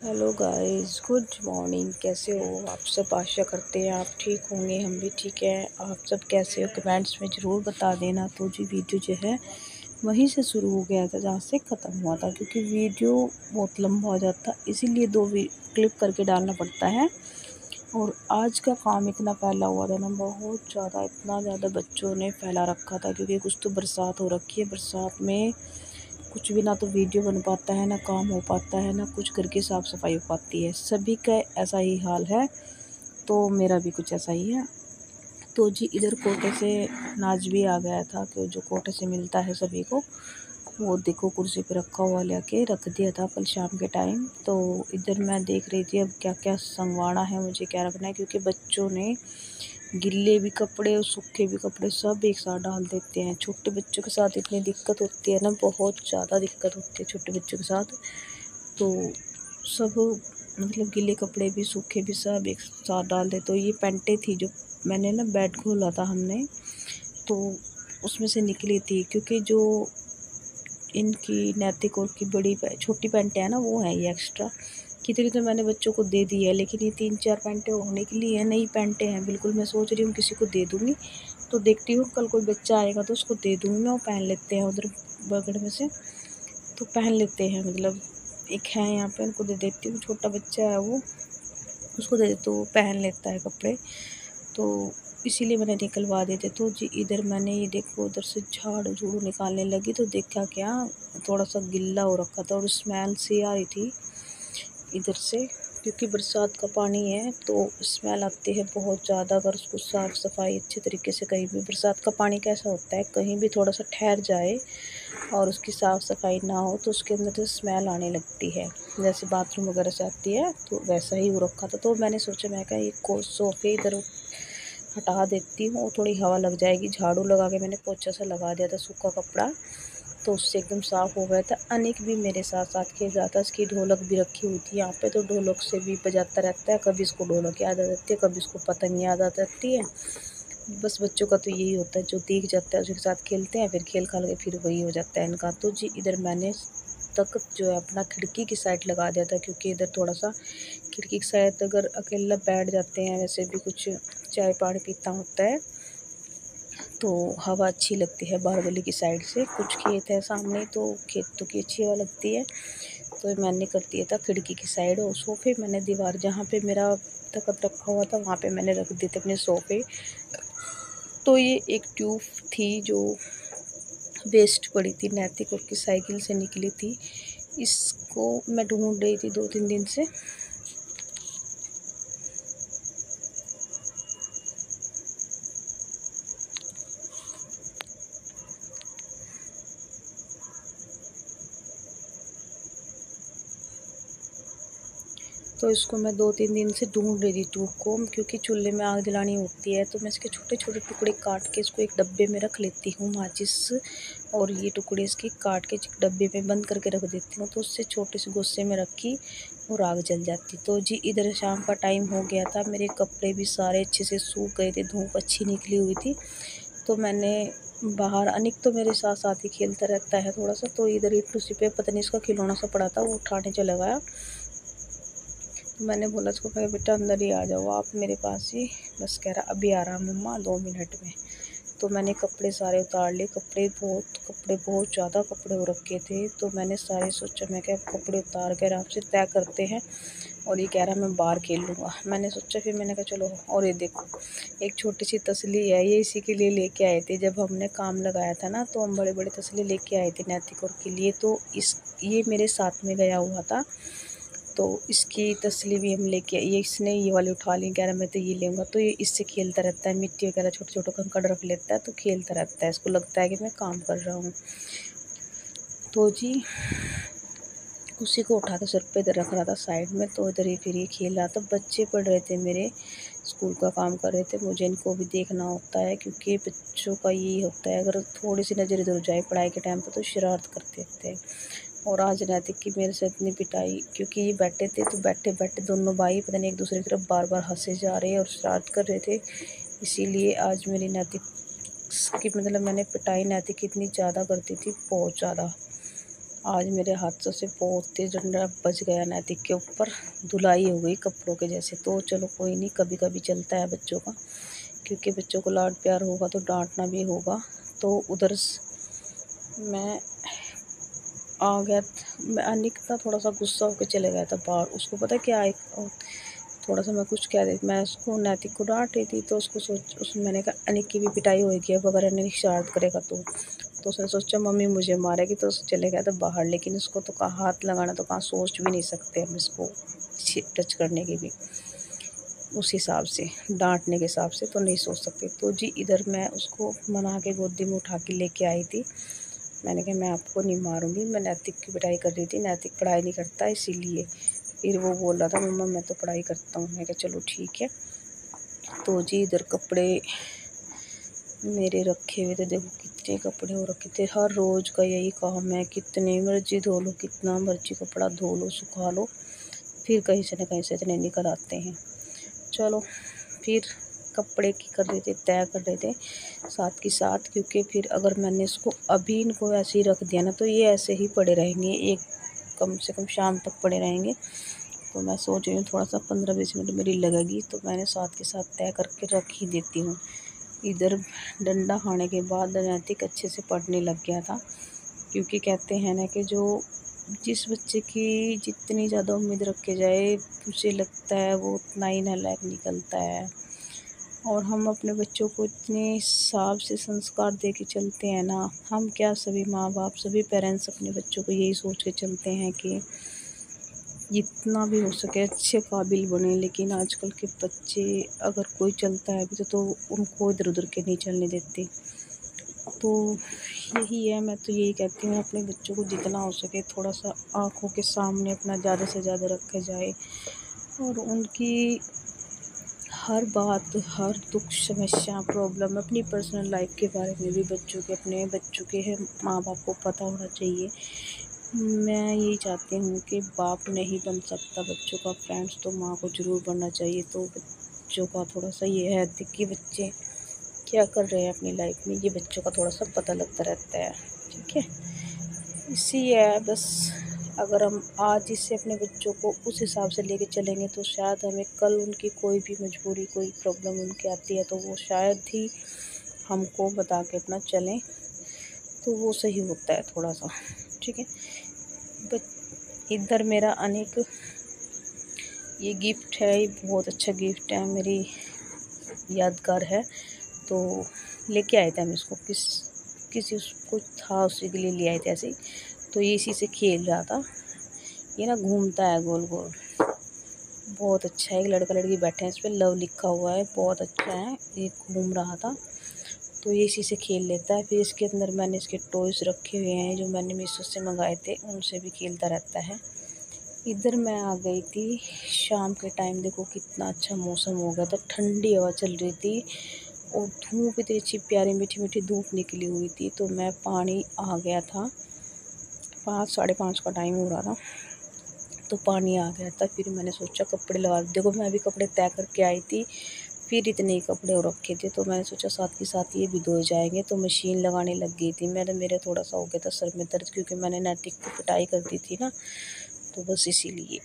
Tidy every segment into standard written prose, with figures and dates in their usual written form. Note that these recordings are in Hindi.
Hello guys, good morning. कैसे हो आप सब? आशा करते हैं आप ठीक होंगे, हम भी ठीक हैं। आप सब कैसे हो कमेंट्स में ज़रूर बता देना। तो जी वीडियो जो है वहीं से शुरू हो गया था जहाँ से ख़त्म हुआ था, क्योंकि वीडियो बहुत लंबा हो जाता, इसीलिए दो क्लिप करके डालना पड़ता है। और आज का काम इतना फैला हुआ था ना, बहुत ज़्यादा, इतना ज़्यादा बच्चों ने फैला रखा था, क्योंकि कुछ तो बरसात हो रखी है। बरसात में कुछ भी ना तो वीडियो बन पाता है, ना काम हो पाता है, ना कुछ घर की साफ़ सफाई हो पाती है। सभी का ऐसा ही हाल है, तो मेरा भी कुछ ऐसा ही है। तो जी इधर कोटे से नाज भी आ गया था, कि जो कोटे से मिलता है सभी को, वो देखो कुर्सी पे रखा हुआ लेके रख दिया था कल शाम के टाइम। तो इधर मैं देख रही थी अब क्या क्या संगवाना है, मुझे क्या रखना है, क्योंकि बच्चों ने गिल्ले भी कपड़े और सूखे भी कपड़े सब एक साथ डाल देते हैं। छोटे बच्चों के साथ इतनी दिक्कत होती है ना, बहुत ज़्यादा दिक्कत होती है छोटे बच्चों के साथ। तो सब मतलब गीले कपड़े भी सूखे भी सब एक साथ डाल दे। तो ये पैंटें थी जो मैंने ना बेड खोला था हमने, तो उसमें से निकली थी, क्योंकि जो इनकी नैतिक और की छोटी पैंटें हैं ना, वो है ये एक्स्ट्रा। कितनी तो मैंने बच्चों को दे दी है, लेकिन ये 3-4 पैंटें होने के लिए है, नई पैंटें हैं बिल्कुल। मैं सोच रही हूँ किसी को दे दूँगी, तो देखती हूँ कल कोई बच्चा आएगा तो उसको दे दूँगी मैं, वो पहन लेते हैं उधर बगल में से, तो पहन लेते हैं। मतलब एक है यहाँ पे, उनको दे देती हूँ, छोटा बच्चा है वो, उसको दे देती हूँ, वो पहन लेता है कपड़े, तो इसीलिए मैंने निकलवा दिए थे। तो जी इधर मैंने ये देखो उधर से झाड़ू झूड़ू निकालने लगी, तो देखा क्या, थोड़ा सा गिल्ला हो रखा था और स्मेल सी आ रही थी इधर से, क्योंकि बरसात का पानी है तो स्मेल आती है बहुत ज़्यादा। अगर उसको साफ़ सफाई अच्छे तरीके से, कहीं भी बरसात का पानी कैसा होता है, कहीं भी थोड़ा सा ठहर जाए और उसकी साफ़ सफाई ना हो तो उसके अंदर से स्मेल आने लगती है, जैसे बाथरूम वगैरह से आती है, तो वैसा ही हो रखा था। तो मैंने सोचा, मैं कहा ये सोफ़े इधर हटा देती हूँ और थोड़ी हवा लग जाएगी। झाड़ू लगा के मैंने पोछा सा लगा दिया था सूखा कपड़ा, तो उससे एकदम साफ़ हो गया था। अनिक भी मेरे साथ साथ खेल रहा था, इसकी ढोलक भी रखी हुई थी यहाँ पे, तो ढोलक से भी बजाता रहता है। कभी इसको ढोलक याद आ जाती है, कभी इसको पतंग याद आ जाती है। बस बच्चों का तो यही होता है, जो दिख जाता है उसके साथ खेलते हैं, फिर खेल खाल के फिर वही हो जाता है इनका। तो जी इधर मैंने तक जो है अपना खिड़की की साइड लगा दिया था, क्योंकि इधर थोड़ा सा खिड़की की साइड अगर अकेला बैठ जाते हैं, वैसे भी कुछ चाय पानी पीता होता है, तो हवा अच्छी लगती है बाहर गली की साइड से। कुछ खेत है सामने, तो खेतों की अच्छी हवा लगती है। तो मैंने कर दिया था खिड़की की साइड, और सोफ़े मैंने दीवार जहाँ पे मेरा तख़्त रखा हुआ था वहाँ पे मैंने रख दिए थे अपने सोफ़े। तो ये एक ट्यूब थी जो वेस्ट पड़ी थी, नैतिक और की साइकिल से निकली थी, इसको मैं ढूंढ रही थी 2-3 दिन से। तो इसको मैं 2-3 दिन से ढूंढ रही थी ट्यूब को, क्योंकि चूल्हे में आग जलानी होती है, तो मैं इसके छोटे छोटे टुकड़े काट के इसको एक डब्बे में रख लेती हूँ माचिस, और ये टुकड़े इसके काट के डब्बे में बंद करके रख देती हूँ, तो उससे छोटे से गुस्से में रखी और आग जल जाती। तो जी इधर शाम का टाइम हो गया था, मेरे कपड़े भी सारे अच्छे से सूख गए थे, धूप अच्छी निकली हुई थी। तो मैंने बाहर, अनिक तो मेरे साथ साथ ही खेलता रहता है थोड़ा सा, तो इधर एक कुर्सी पे पता नहीं इसका खिलौना सा पड़ा था, वो उठाने चला गया। मैंने बोला उसको, कहा बेटा अंदर ही आ जाओ आप मेरे पास ही। बस कह रहा अभी आ रहा मम्मा 2 मिनट में। तो मैंने कपड़े सारे उतार लिए, कपड़े बहुत ज़्यादा कपड़े हो रखे थे, तो मैंने सारे सोचा, मैं क्या कपड़े उतार कर आपसे तय करते हैं, और ये कह रहा मैं बाहर खेल लूँगा। मैंने सोचा, फिर मैंने कहा चलो। और ये देखो एक छोटी सी तसली है, ये इसी के लिए लेके आए थे, जब हमने काम लगाया था ना, तो हम बड़े बड़े तसले लेके आए थे नैतिक और के लिए। तो ये मेरे साथ में गया हुआ था, तो इसकी तसली भी हम लेके, ये इसने ये वाली उठा ली, कह रहा मैं तो ये लूँगा। तो ये इससे खेलता रहता है, मिट्टी वगैरह छोटे छोटे कंकड़ रख लेता है, तो खेलता रहता है, इसको लगता है कि मैं काम कर रहा हूँ। तो जी उसी को उठा के सर पे इधर रख रहा था साइड में, तो इधर ही फिर ये खेल रहा था। बच्चे पढ़ रहे थे मेरे, स्कूल का काम कर रहे थे, मुझे इनको भी देखना होता है, क्योंकि बच्चों का यही होता है, अगर थोड़ी सी नज़र इधर जाए पढ़ाई के टाइम पर तो शरारत करते थे। और आज नैतिक की मेरे से इतनी पिटाई, क्योंकि ये बैठे थे, तो बैठे बैठे दोनों भाई पता नहीं एक दूसरे की तरफ बार बार हंसे जा रहे और शरारत कर रहे थे। इसीलिए आज मेरी नैतिक की, मतलब मैंने पिटाई नैतिक की इतनी ज़्यादा करती थी, बहुत ज़्यादा। आज मेरे हाथों से बहुत तेज डंडा बज गया नैतिक के ऊपर, धुलाई हो गई कपड़ों के जैसे। तो चलो कोई नहीं, कभी कभी चलता है बच्चों का, क्योंकि बच्चों को लाड प्यार होगा तो डांटना भी होगा। तो उधर मैं आ गया, मैं अनिक था, थोड़ा सा गुस्सा होकर चले गया था बाहर। उसको पता क्या है, थोड़ा सा मैं कुछ कह रही, मैं उसको नैतिक को डांट रही थी। तो मैंने कहा अनिक की भी पिटाई होगी अब अगर अनिक शरारत करेगा तो उसने सोचा मम्मी मुझे मारेगी, तो चले गया था बाहर। लेकिन उसको तो कहाँ हाथ लगाना, तो कहाँ सोच भी नहीं सकते हम इसको टच करने की भी, उस हिसाब से डांटने के हिसाब से तो नहीं सोच सकते। तो जी इधर मैं उसको मना के गोदी में उठा के लेके आई थी। मैंने कहा मैं आपको नहीं मारूंगी, मैं नैतिक की पढ़ाई कर रही थी, नैतिक पढ़ाई नहीं करता इसीलिए। फिर वो बोल रहा था मम्मा मैं तो पढ़ाई करता हूँ। मैं कहा चलो ठीक है। तो जी इधर कपड़े मेरे रखे हुए थे, देखो कितने कपड़े हो रखे थे। हर रोज़ का यही काम है, कितने मर्जी धो लो, कितना मर्जी कपड़ा धो लो सुखा लो, फिर कहीं से न कहीं से इतने निकल आते हैं। चलो फिर कपड़े की कर रहे थे, तय कर रहे थे साथ के साथ, क्योंकि फिर अगर मैंने इसको अभी इनको ऐसे ही रख दिया ना तो ये ऐसे ही पड़े रहेंगे, एक कम से कम शाम तक पड़े रहेंगे। तो मैं सोच रही हूँ थोड़ा सा 15-20 मिनट मेरी लगेगी, तो मैंने साथ के साथ तय करके रख ही देती हूँ। इधर डंडा खाने के बाद नैतिक अच्छे से पढ़ने लग गया था, क्योंकि कहते हैं ना कि जो जिस बच्चे की जितनी ज़्यादा उम्मीद रखे जाए उसे लगता है वो उतना ही नालायक निकलता है। और हम अपने बच्चों को इतने हिसाब से संस्कार दे के चलते हैं ना, हम क्या सभी माँ बाप सभी पेरेंट्स अपने बच्चों को यही सोच के चलते हैं कि जितना भी हो सके अच्छे काबिल बने। लेकिन आजकल के बच्चे अगर कोई चलता है भी तो उनको इधर उधर के नहीं चलने देते। तो यही है, मैं तो यही कहती हूँ अपने बच्चों को जितना हो सके थोड़ा सा आँखों के सामने अपना ज़्यादा से ज़्यादा रखा जाए, और उनकी हर बात, हर दुख समस्या प्रॉब्लम अपनी पर्सनल लाइफ के बारे में भी अपने बच्चों के माँ बाप को पता होना चाहिए। मैं यही चाहती हूँ कि बाप नहीं बन सकता बच्चों का फ्रेंड्स, तो माँ को ज़रूर बनना चाहिए। तो बच्चों का थोड़ा सा ये है कि बच्चे क्या कर रहे हैं अपनी लाइफ में, ये बच्चों का थोड़ा सा पता लगता रहता है। ठीक है, इसी है बस। अगर हम आज इससे अपने बच्चों को उस हिसाब से लेके चलेंगे तो शायद हमें कल उनकी कोई भी मजबूरी, कोई प्रॉब्लम उनकी आती है तो वो शायद ही हमको बता के अपना चलें, तो वो सही होता है थोड़ा सा। ठीक है, इधर मेरा अनेक ये गिफ्ट है, ये बहुत अच्छा गिफ्ट है, मेरी यादगार है। तो लेके आए थे हम इसको, किसी उसको था उसी के लिए ले आए थे ऐसे ही। तो ये इसी से खेल रहा था, ये ना घूमता है गोल गोल, बहुत अच्छा है। एक लड़का लड़की बैठे हैं, इस पर लव लिखा हुआ है, बहुत अच्छा है। ये घूम रहा था तो ये इसी से खेल लेता है। फिर इसके अंदर मैंने इसके टॉयज़ रखे हुए हैं जो मैंने मीशो से मंगाए थे, उनसे भी खेलता रहता है। इधर मैं आ गई थी शाम के टाइम, देखो कितना अच्छा मौसम हो गया था, ठंडी हवा चल रही थी और धूप इतनी अच्छी प्यारी मीठी मीठी धूप निकली हुई थी। तो मैं पानी आ गया था, 5-5:30 का टाइम हो रहा था, तो पानी आ गया था। फिर मैंने सोचा कपड़े लगा, देखो मैं अभी कपड़े तय करके आई थी, फिर इतने ही कपड़े हो रखे थे, तो मैंने सोचा साथ के साथ ये भी धो जाएंगे। तो मशीन लगाने लग गई थी, मेरे थोड़ा सा हो गया था सर में दर्द, क्योंकि मैंने नैतिक की पिटाई कर दी थी ना, तो बस इसीलिए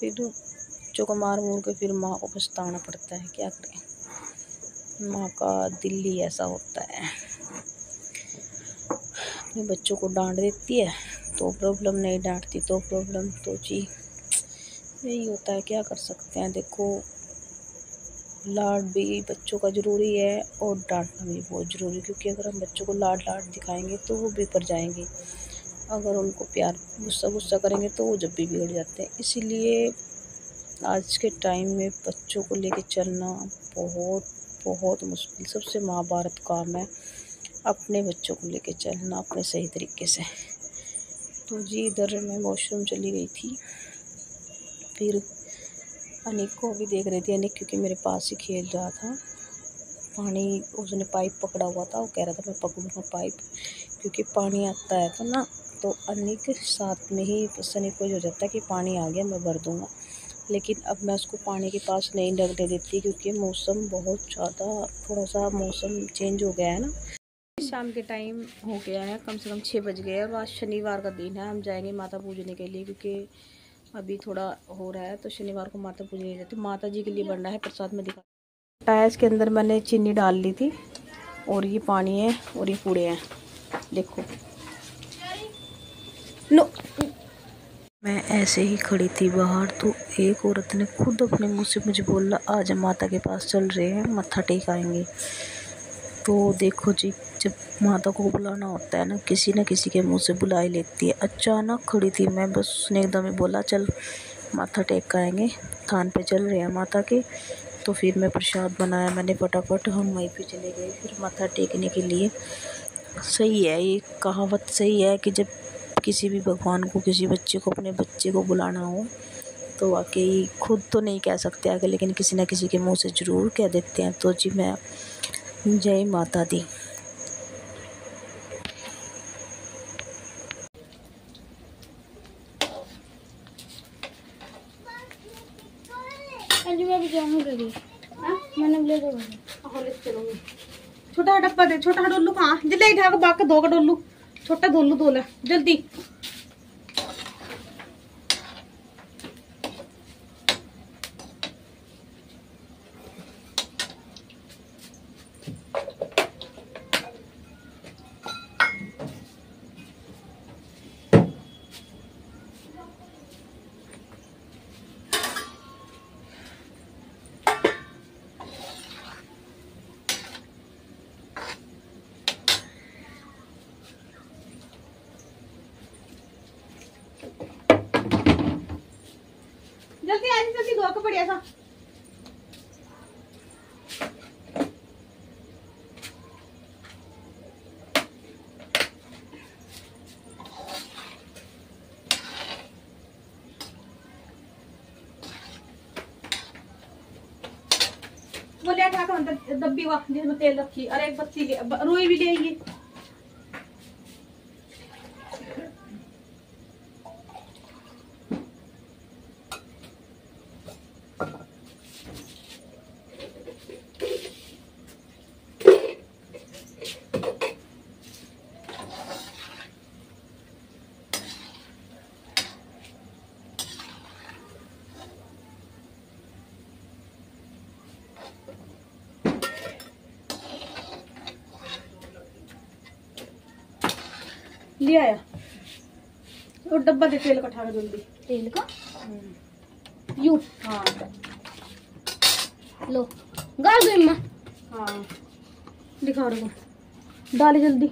फिर बच्चों को मार मूर के फिर माँ को पछताना पड़ता है, क्या करें, माँ का दिल ही ऐसा होता है। अपने बच्चों को डांट देती है तो प्रॉब्लम, नहीं डांटती तो प्रॉब्लम। तो जी यही होता है, क्या कर सकते हैं। देखो लाड भी बच्चों का ज़रूरी है और डांटना भी बहुत ज़रूरी, क्योंकि अगर हम बच्चों को लाड दिखाएंगे तो वो बिगड़ जाएंगे, अगर उनको प्यार गुस्सा करेंगे तो वो जब भी बिगड़ जाते हैं। इसीलिए आज के टाइम में बच्चों को लेके चलना बहुत बहुत मुश्किल, सबसे महाभारत काम है अपने बच्चों को लेके चलना अपने सही तरीके से। तो जी इधर मैं वॉशरूम चली गई थी, फिर अनिक को भी देख रही थी। अनिक क्योंकि मेरे पास ही खेल रहा था, पानी उसने पाइप पकड़ा हुआ था, वो कह रहा था मैं पकड़ूंगा पाइप, क्योंकि पानी आता है तो ना, तो अनिक साथ में ही अनिक को हो जाता है कि पानी आ गया मैं भर दूंगा। लेकिन अब मैं उसको पानी के पास नहीं लगने देती, क्योंकि मौसम बहुत ज़्यादा, थोड़ा सा मौसम चेंज हो गया है ना, शाम के टाइम हो गया है, कम से कम 6 बज गए और आज शनिवार का दिन है। हम जाएंगे माता पूजने के लिए क्योंकि अभी थोड़ा हो रहा है, तो शनिवार को माता पूजने जाते। माता जी के लिए बन रहा है प्रसाद में दिखा। टायर्स के अंदर मैंने चीनी डाल ली थी और ये पानी है और ये पूड़े हैं, देखो। नो, मैं ऐसे ही खड़ी थी बाहर, तो एक औरत ने खुद अपने मुंह से मुझे बोला आज हम माता के पास चल रहे हैं, मत्था टेक आएंगे। तो देखो जी, जब माता को बुलाना होता है ना किसी के मुंह से बुला ही लेती है। अचानक खड़ी थी मैं, बस उसने एकदम ही बोला चल माथा टेक आएंगे, थान पे चल रहे हैं माता के। तो फिर मैं प्रसाद बनाया मैंने फटाफट, हम वहीं पे चले गए फिर माथा टेकने के लिए। सही है, ये कहावत सही है कि जब किसी भी भगवान को, किसी बच्चे को, अपने बच्चे को बुलाना हो तो वाकई खुद तो नहीं कह सकते आगे, लेकिन किसी न किसी के मुंह से ज़रूर कह देते हैं। तो जी मैं जय माता दी। मैं भी जाऊंगी रेडी। मैंने ले दो चलूंगी। छोटा डब्बा दे, छोटा डोलू कहाँ जल्दी उठा के बाक दो का डोलू, छोटा डोलू दो ले जल्दी। जल्दी आज जल्दी दो का बढ़िया सा। वो ले क्या अंदर डब्बी वा जिसमें तेल रखी और एक बत्ती ले, रुई भी ले आइए। ले आया और डब्बा दे तेल का, ठाना जल्दी तेल का। यू हाँ लो गाड़ दो अम्मा। हाँ दिखा रहा हूँ, डाले जल्दी।